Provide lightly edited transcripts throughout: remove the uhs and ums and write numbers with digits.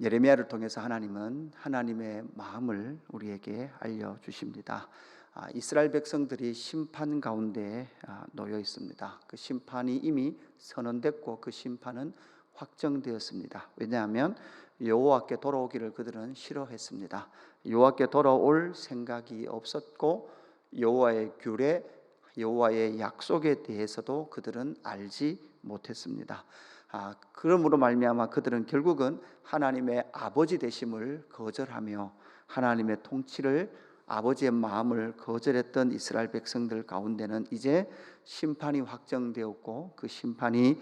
예레미야를 통해서 하나님은 하나님의 마음을 우리에게 알려주십니다. 이스라엘 백성들이 심판 가운데 놓여 있습니다. 그 심판이 이미 선언됐고 그 심판은 확정되었습니다. 왜냐하면 여호와께 돌아오기를 그들은 싫어했습니다. 여호와께 돌아올 생각이 없었고 여호와의 규례, 여호와의 약속에 대해서도 그들은 알지 못했습니다. 그러므로 말미암아 그들은 결국은 하나님의 아버지 되심을 거절하며 하나님의 통치를, 아버지의 마음을 거절했던 이스라엘 백성들 가운데는 이제 심판이 확정되었고 그 심판이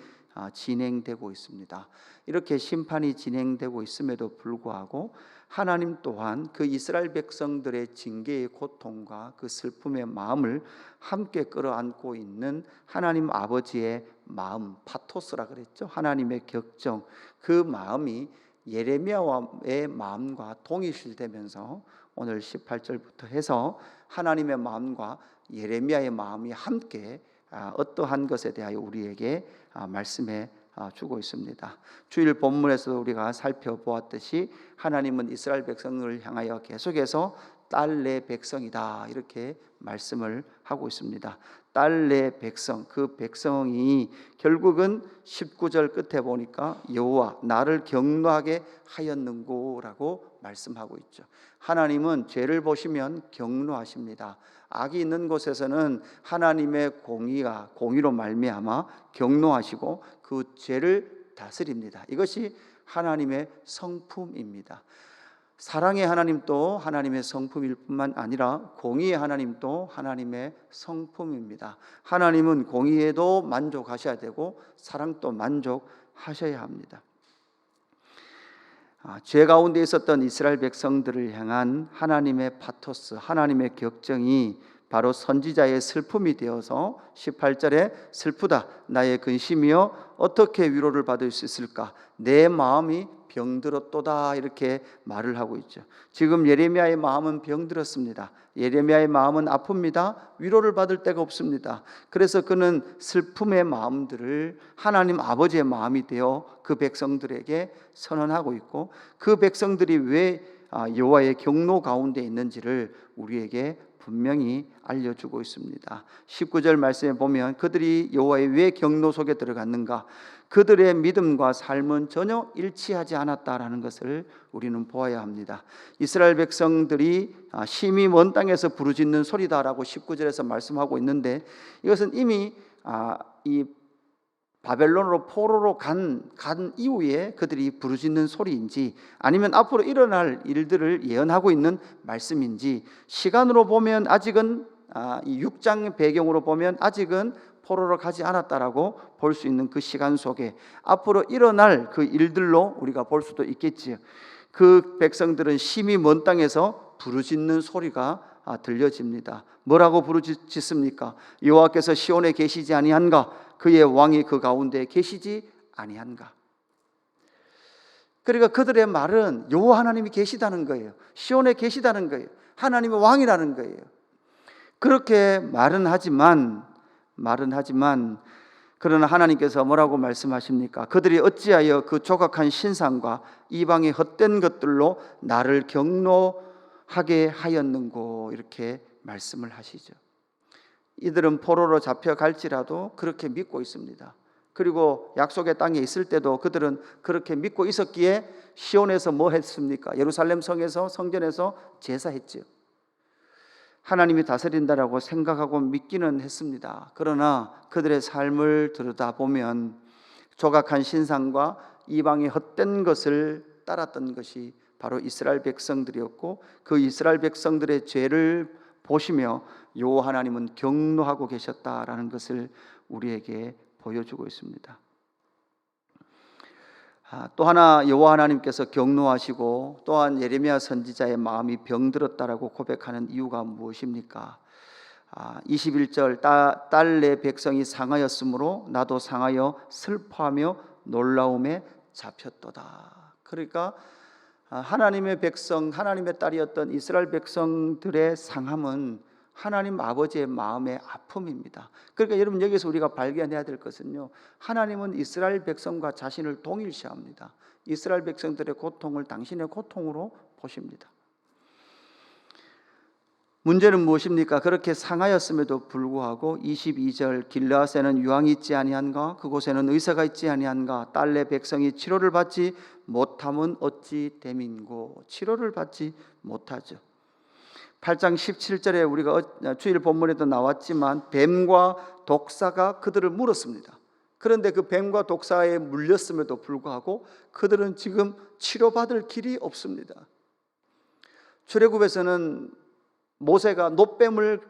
진행되고 있습니다. 이렇게 심판이 진행되고 있음에도 불구하고 하나님 또한 그 이스라엘 백성들의 징계의 고통과 그 슬픔의 마음을 함께 끌어안고 있는 하나님 아버지의 마음, 파토스라 그랬죠. 하나님의 격정, 그 마음이 예레미야의 마음과 동일시되면서 오늘 18절부터 해서 하나님의 마음과 예레미야의 마음이 함께 어떠한 것에 대하여 우리에게 말씀해 주고 있습니다. 주일 본문에서 우리가 살펴보았듯이 하나님은 이스라엘 백성을 향하여 계속해서 딸 내 백성이다 이렇게 말씀을 하고 있습니다. 딸 내 백성, 그 백성이 결국은 19절 끝에 보니까 여호와 나를 경노하게 하였는고라고 말씀하고 있죠. 하나님은 죄를 보시면 경노하십니다. 악이 있는 곳에서는 하나님의 공의로 말미암아 경노하시고 그 죄를 다스립니다. 이것이 하나님의 성품입니다. 사랑의 하나님도 하나님의 성품일 뿐만 아니라 공의의 하나님도 하나님의 성품입니다. 하나님은 공의에도 만족하셔야 되고 사랑도 만족하셔야 합니다. 죄 가운데 있었던 이스라엘 백성들을 향한 하나님의 파토스, 하나님의 격정이 바로 선지자의 슬픔이 되어서 18절에 슬프다 나의 근심이여 어떻게 위로를 받을 수 있을까 내 마음이 병들었도다 이렇게 말을 하고 있죠. 지금 예레미야의 마음은 병들었습니다. 예레미야의 마음은 아픕니다. 위로를 받을 데가 없습니다. 그래서 그는 슬픔의 마음들을 하나님 아버지의 마음이 되어 그 백성들에게 선언하고 있고 그 백성들이 왜 여호와의 경노 가운데 있는지를 우리에게 분명히 알려주고 있습니다. 19절 말씀에 보면 그들이 여호와의 왜 경노 속에 들어갔는가, 그들의 믿음과 삶은 전혀 일치하지 않았다라는 것을 우리는 보아야 합니다. 이스라엘 백성들이 심히 먼 땅에서 부르짖는 소리다라고 19절에서 말씀하고 있는데 이것은 이미 이 바벨론으로 포로로 간 이후에 그들이 부르짖는 소리인지 아니면 앞으로 일어날 일들을 예언하고 있는 말씀인지 시간으로 보면 아직은 이 6장 배경으로 보면 아직은 포로로 가지 않았다라고 볼 수 있는 그 시간 속에 앞으로 일어날 그 일들로 우리가 볼 수도 있겠지요. 그 백성들은 심히 먼 땅에서 부르짖는 소리가 들려집니다. 뭐라고 부르짖습니까? 여호와께서 시온에 계시지 아니한가? 그의 왕이 그 가운데 계시지 아니한가? 그러니까 그들의 말은 여호와 하나님이 계시다는 거예요. 시온에 계시다는 거예요. 하나님의 왕이라는 거예요. 그렇게 말은 하지만 그러나 하나님께서 뭐라고 말씀하십니까? 그들이 어찌하여 그 조각한 신상과 이방의 헛된 것들로 나를 경노하게 하였는고 이렇게 말씀을 하시죠. 이들은 포로로 잡혀갈지라도 그렇게 믿고 있습니다. 그리고 약속의 땅에 있을 때도 그들은 그렇게 믿고 있었기에 시온에서 뭐 했습니까? 예루살렘 성에서 성전에서 제사했지요. 하나님이 다스린다라고 생각하고 믿기는 했습니다. 그러나 그들의 삶을 들여다보면 조각한 신상과 이방의 헛된 것을 따랐던 것이 바로 이스라엘 백성들이었고 그 이스라엘 백성들의 죄를 보시며 여호와 하나님은 경노하고 계셨다라는 것을 우리에게 보여주고 있습니다. 또 하나 여호와 하나님께서 경노하시고 또한 예레미야 선지자의 마음이 병들었다라고 고백하는 이유가 무엇입니까? 21절 딸 내 백성이 상하였으므로 나도 상하여 슬퍼하며 놀라움에 잡혔도다. 그러니까 하나님의 백성, 하나님의 딸이었던 이스라엘 백성들의 상함은 하나님 아버지의 마음의 아픔입니다. 그러니까 여러분 여기서 우리가 발견해야 될 것은요, 하나님은 이스라엘 백성과 자신을 동일시합니다. 이스라엘 백성들의 고통을 당신의 고통으로 보십니다. 문제는 무엇입니까? 그렇게 상하였음에도 불구하고 22절 길르앗에는 유황이 있지 아니한가? 그곳에는 의사가 있지 아니한가? 딸내 백성이 치료를 받지 못함은 어찌 됨인고? 치료를 받지 못하죠. 8장 17절에 우리가 주일 본문에도 나왔지만 뱀과 독사가 그들을 물었습니다. 그런데 그 뱀과 독사에 물렸음에도 불구하고 그들은 지금 치료받을 길이 없습니다. 출애굽에서는 모세가 놋뱀을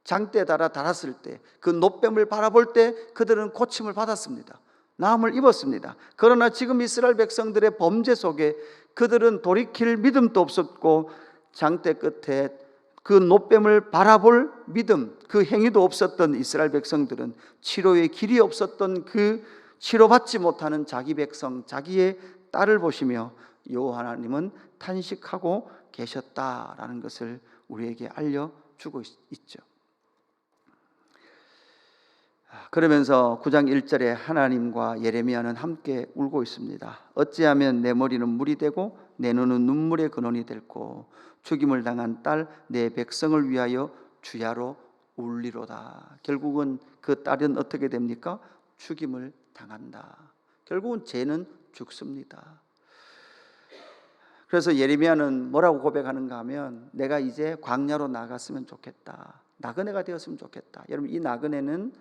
장대에 달았을 때 그 놋뱀을 바라볼 때 그들은 고침을 받았습니다. 나음을 입었습니다. 그러나 지금 이스라엘 백성들의 범죄 속에 그들은 돌이킬 믿음도 없었고 장대 끝에 그 놋뱀을 바라볼 믿음, 그 행위도 없었던 이스라엘 백성들은 치료의 길이 없었던 그 치료받지 못하는 자기 백성, 자기의 딸을 보시며 여호와 하나님은 탄식하고 계셨다라는 것을 우리에게 알려주고 있죠. 그러면서 9장 1절에 하나님과 예레미야는 함께 울고 있습니다. 어찌하면 내 머리는 물이 되고 내 눈은 눈물의 근원이 될고 죽임을 당한 딸 내 백성을 위하여 주야로 울리로다. 결국은 그 딸은 어떻게 됩니까? 죽임을 당한다. 결국은 죄는 죽습니다. 그래서 예레미야는 뭐라고 고백하는가 하면 내가 이제 광야로 나갔으면 좋겠다. 나그네가 되었으면 좋겠다. 여러분 이 나그네는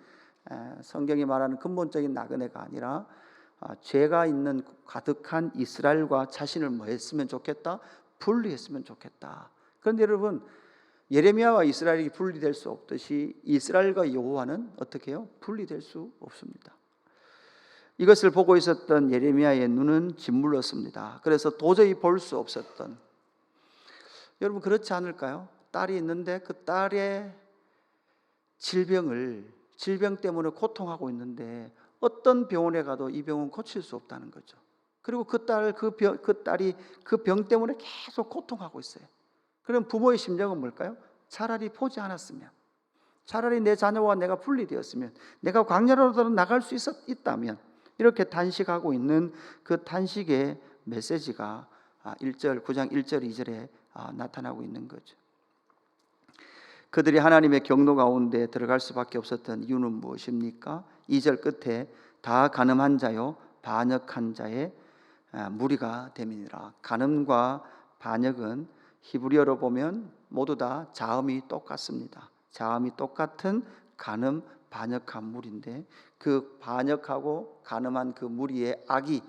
성경이 말하는 근본적인 나그네가 아니라 죄가 있는 가득한 이스라엘과 자신을 뭐 했으면 좋겠다? 분리했으면 좋겠다. 그런데 여러분 예레미야와 이스라엘이 분리될 수 없듯이 이스라엘과 여호와는 어떻게 해요? 분리될 수 없습니다. 이것을 보고 있었던 예레미야의 눈은 짓물렀습니다. 그래서 도저히 볼 수 없었던, 여러분 그렇지 않을까요? 딸이 있는데 그 딸의 질병 때문에 고통하고 있는데 어떤 병원에 가도 이 병은 고칠 수 없다는 거죠. 그리고 그 딸이 그 병 때문에 계속 고통하고 있어요. 그럼 부모의 심정은 뭘까요? 차라리 보지 않았으면, 차라리 내 자녀와 내가 분리되었으면, 내가 광야로라도 나갈 수 있다면, 이렇게 탄식하고 있는 그 탄식의 메시지가 9장 1절 2절에 나타나고 있는 거죠. 그들이 하나님의 경로 가운데 들어갈 수밖에 없었던 이유는 무엇입니까? 2절 끝에 다 간음한 자요 반역한 자의 무리가 됨이니라. 간음과 반역은 히브리어로 보면 모두 다 자음이 똑같습니다. 자음이 똑같은 간음, 반역한 무리인데 그 반역하고 간음한 그 무리의 악이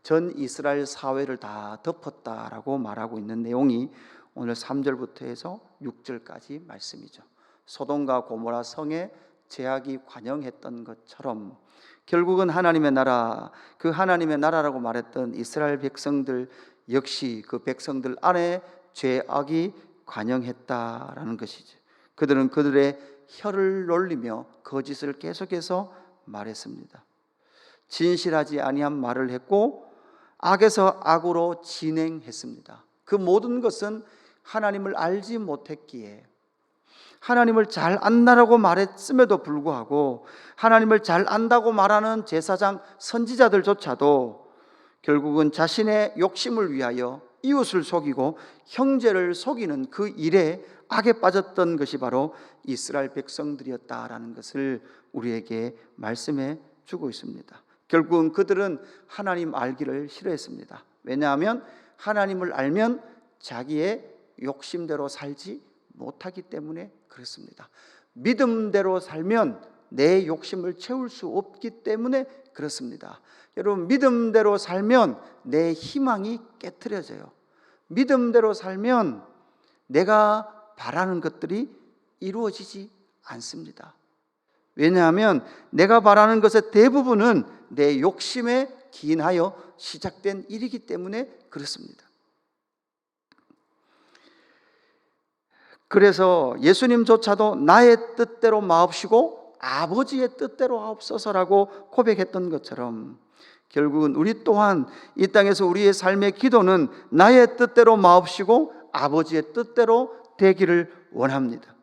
전 이스라엘 사회를 다 덮었다라고 말하고 있는 내용이 오늘 3절부터 해서 6절까지 말씀이죠. 소돔과 고모라 성에 죄악이 관영했던 것처럼 결국은 하나님의 나라, 그 하나님의 나라라고 말했던 이스라엘 백성들 역시 그 백성들 안에 죄악이 관영했다라는 것이죠. 그들은 그들의 혀를 놀리며 거짓을 계속해서 말했습니다. 진실하지 아니한 말을 했고 악에서 악으로 진행했습니다. 그 모든 것은 하나님을 알지 못했기에, 하나님을 잘 안다라고 말했음에도 불구하고 하나님을 잘 안다고 말하는 제사장 선지자들조차도 결국은 자신의 욕심을 위하여 이웃을 속이고 형제를 속이는 그 일에 악에 빠졌던 것이 바로 이스라엘 백성들이었다라는 것을 우리에게 말씀해 주고 있습니다. 결국은 그들은 하나님 알기를 싫어했습니다. 왜냐하면 하나님을 알면 자기의 욕심대로 살지 못하기 때문에 그렇습니다. 믿음대로 살면 내 욕심을 채울 수 없기 때문에 그렇습니다. 여러분 믿음대로 살면 내 희망이 깨트려져요. 믿음대로 살면 내가 바라는 것들이 이루어지지 않습니다. 왜냐하면 내가 바라는 것의 대부분은 내 욕심에 기인하여 시작된 일이기 때문에 그렇습니다. 그래서 예수님조차도 나의 뜻대로 마옵시고 아버지의 뜻대로 하옵소서라고 고백했던 것처럼 결국은 우리 또한 이 땅에서 우리의 삶의 기도는 나의 뜻대로 마옵시고 아버지의 뜻대로 되기를 원합니다.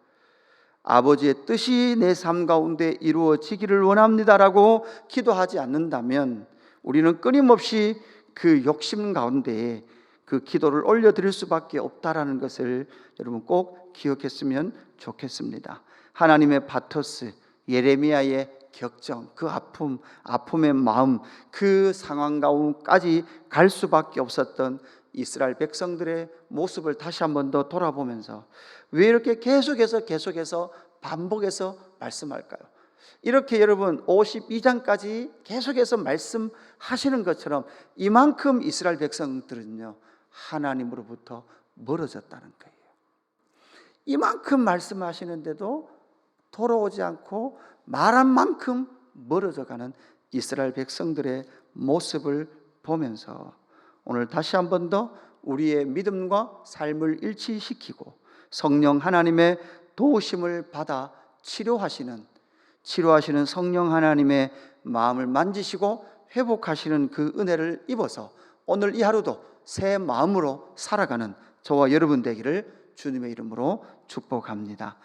아버지의 뜻이 내 삶 가운데 이루어지기를 원합니다라고 기도하지 않는다면 우리는 끊임없이 그 욕심 가운데에 그 기도를 올려드릴 수밖에 없다라는 것을 여러분 꼭 기억했으면 좋겠습니다. 하나님의 파토스, 예레미야의 격정, 그 아픔, 아픔의 마음, 그 상황 가운데까지 갈 수밖에 없었던 이스라엘 백성들의 모습을 다시 한 번 더 돌아보면서 왜 이렇게 계속해서 반복해서 말씀할까요? 이렇게 여러분 52장까지 계속해서 말씀하시는 것처럼 이만큼 이스라엘 백성들은요 하나님으로부터 멀어졌다는 거예요. 이만큼 말씀하시는데도 돌아오지 않고 말한 만큼 멀어져가는 이스라엘 백성들의 모습을 보면서 오늘 다시 한 번 더 우리의 믿음과 삶을 일치시키고 성령 하나님의 도우심을 받아 치료하시는 성령 하나님의 마음을 만지시고 회복하시는 그 은혜를 입어서 오늘 이 하루도 새 마음으로 살아가는 저와 여러분 되기를 주님의 이름으로 축복합니다.